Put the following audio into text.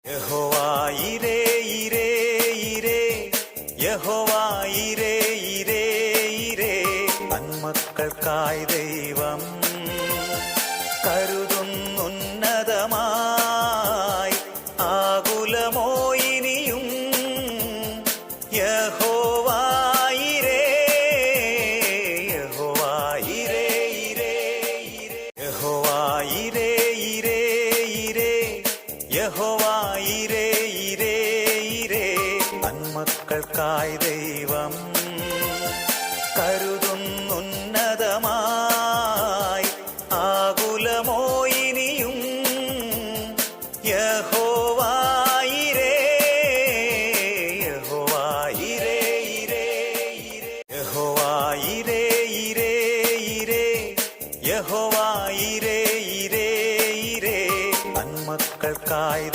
യഹോവായിരേ ഇരേ ഇരേ യഹോവായിരേ ഇരേ ഇരേ നന്മക്കൾക്കായി ദൈവം കരുതുന്നുന്നതമായി ആകുലമോ ഇനിയും യഹോവായിരേ യഹോവായിരേ ഇരേ ഇരേ യഹോവായിരേ ഇരേ ഇരേ യഹോവായിരേ ഇരേ ഇരേ നന്മക്കൾക്കായി ദൈവം കരുതുന്നുന്നതമായി ആകുലമോ ഇനിയും യഹോവായിരേ യഹോവായിരേ ഇരേ ഇരേ യഹോവായിരേ ഇരേ ഇരേ യഹോവായിരേ ഇരേ ഇരേ നന്മക്കൾക്കായി